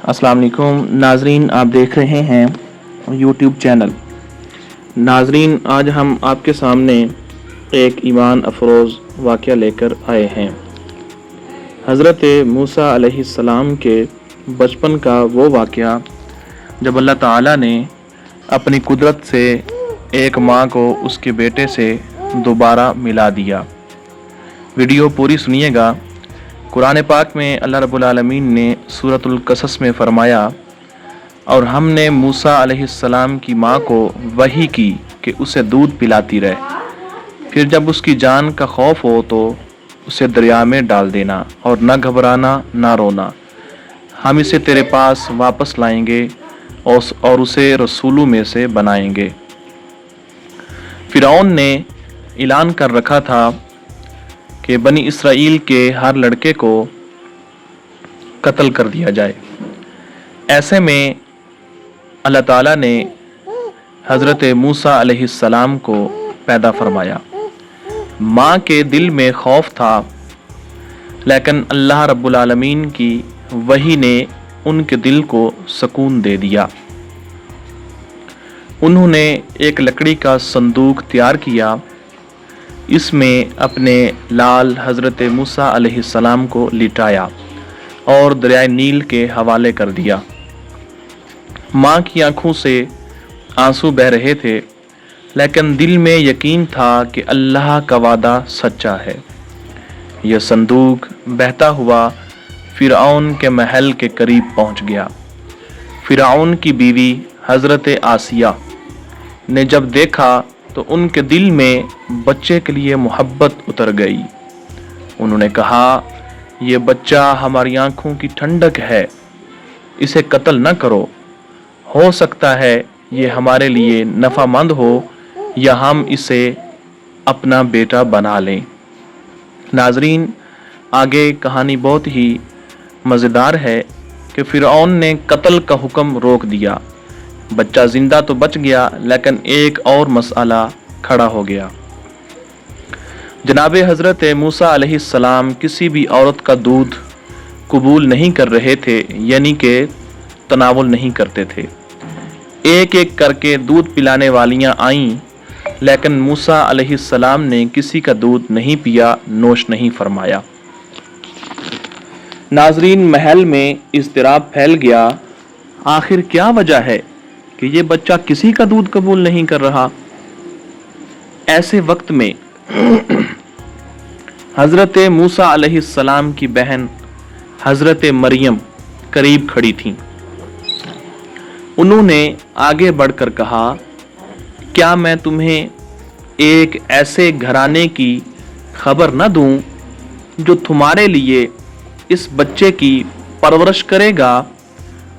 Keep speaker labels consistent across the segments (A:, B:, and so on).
A: अस्सलाम वालेकुम नाजरीन, आप देख रहे हैं यूट्यूब चैनल। नाजरीन, आज हम आपके सामने एक ईमान अफरोज़ वाक़या लेकर आए हैं। हज़रत मूसा अलैहिस्सलाम के बचपन का वो वाक़या जब अल्लाह ताला ने अपनी कुदरत से एक माँ को उसके बेटे से दोबारा मिला दिया। वीडियो पूरी सुनिएगा। कुरान पाक में अल्लाह रब्बुल आलमीन ने सूरतुल कसस में फ़रमाया, और हमने मूसा अलैहिस्सलाम की माँ को वही की कि उसे दूध पिलाती रहे, फिर जब उसकी जान का खौफ हो तो उसे दरिया में डाल देना और न घबराना न रोना, हम इसे तेरे पास वापस लाएंगे और उसे रसूलों में से बनाएंगे। फ़िरौन ने ऐलान कर रखा था कि बनी इसराइल के हर लड़के को कत्ल कर दिया जाए। ऐसे में अल्लाह ताला ने हज़रत मूसा अलैहिस्सलाम को पैदा फरमाया। माँ के दिल में खौफ था, लेकिन अल्लाह रब्बुल आलमीन की वही ने उनके दिल को सुकून दे दिया। उन्होंने एक लकड़ी का संदूक तैयार किया, इसमें अपने लाल हज़रत मूसा अलैहिस्सलाम को लिटाया और दरियाए नील के हवाले कर दिया। माँ की आंखों से आंसू बह रहे थे, लेकिन दिल में यकीन था कि अल्लाह का वादा सच्चा है। यह संदूक बहता हुआ फ़िरऔन के महल के करीब पहुँच गया। फ़िरऔन की बीवी हज़रत आसिया ने जब देखा तो उनके दिल में बच्चे के लिए मोहब्बत उतर गई। उन्होंने कहा, ये बच्चा हमारी आंखों की ठंडक है, इसे कत्ल न करो, हो सकता है ये हमारे लिए नफ़ामंद हो या हम इसे अपना बेटा बना लें। नाजरीन, आगे कहानी बहुत ही मज़ेदार है कि फ़िरऔन ने कत्ल का हुक्म रोक दिया। बच्चा ज़िंदा तो बच गया, लेकिन एक और मसला खड़ा हो गया। जनाब हज़रत मूसा अलैहिस्सलाम किसी भी औरत का दूध कबूल नहीं कर रहे थे, यानी कि तनावुल नहीं करते थे। एक एक करके दूध पिलाने वालियां आईं, लेकिन मूसा अलैहिस्सलाम ने किसी का दूध नहीं पिया, नोश नहीं फरमाया। नाजरीन, महल में इज़्तिराब फैल गया। आखिर क्या वजह है कि ये बच्चा किसी का दूध कबूल नहीं कर रहा? ऐसे वक्त में हज़रत मूसा अलैहिस्सलाम की बहन हज़रत मरियम करीब खड़ी थीं। उन्होंने आगे बढ़कर कहा, क्या मैं तुम्हें एक ऐसे घराने की खबर न दूं जो तुम्हारे लिए इस बच्चे की परवरिश करेगा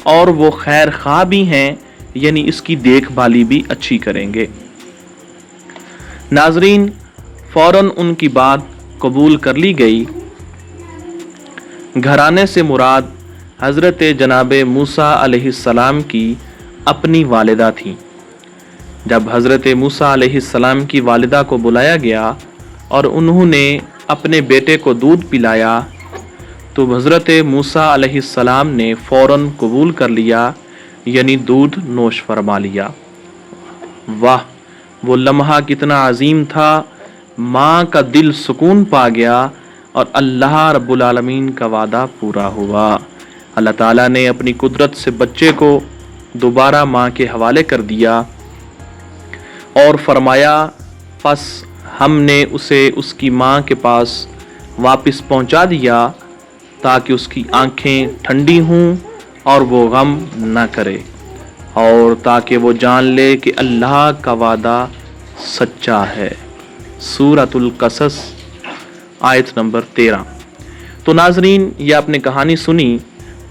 A: और वो खैर खा भी हैं, यानी इसकी देखभाली भी अच्छी करेंगे। नाजरीन, फ़ौरन उनकी बात कबूल कर ली गई। घराने से मुराद हज़रत जनाब मूसा अलैहिस्सलाम की अपनी वालिदा थी। जब हज़रत मूसा अलैहिस्सलाम की वालिदा को बुलाया गया और उन्होंने अपने बेटे को दूध पिलाया, तो हज़रत मूसा अलैहिस्सलाम ने फ़ौरन कबूल कर लिया, यानी दूध नोश फरमा लिया। वाह, वो लम्हा कितना अजीम था। माँ का दिल सुकून पा गया और अल्लाह रब्बुल आलमीन का वादा पूरा हुआ। अल्लाह ताला ने अपनी कुदरत से बच्चे को दोबारा माँ के हवाले कर दिया और फरमाया, बस हमने उसे उसकी माँ के पास वापस पहुँचा दिया ताकि उसकी आँखें ठंडी हों और वो गम न करे, और ताकि वो जान ले कि अल्लाह का वादा सच्चा है। सूरतुल कसस आयत नंबर 13। तो नाजरीन, ये आपने कहानी सुनी,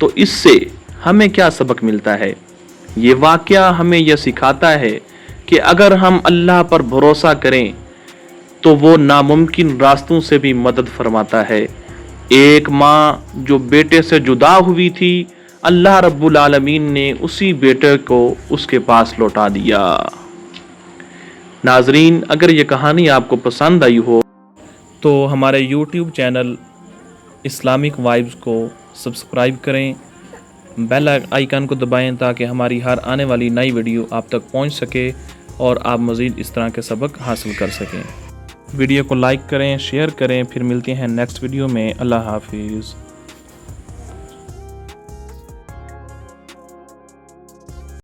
A: तो इससे हमें क्या सबक मिलता है? ये वाक़या हमें यह सिखाता है कि अगर हम अल्लाह पर भरोसा करें तो वो नामुमकिन रास्तों से भी मदद फरमाता है। एक माँ जो बेटे से जुदा हुई थी, अल्लाह रब्बुल आलमीन ने उसी बेटे को उसके पास लौटा दिया। नाजरीन, अगर ये कहानी आपको पसंद आई हो तो हमारे YouTube चैनल इस्लामिक वाइब्स को सब्सक्राइब करें بیل آئیکن کو دبائیں تاکہ ہماری ہر آنے والی نئی ویڈیو آپ تک پہنچ سکے اور آپ مزید اس طرح کے سبق حاصل کر سکیں۔ ویڈیو کو لائک کریں، شیئر کریں، پھر ملتے ہیں نیکسٹ ویڈیو میں۔ اللہ حافظ۔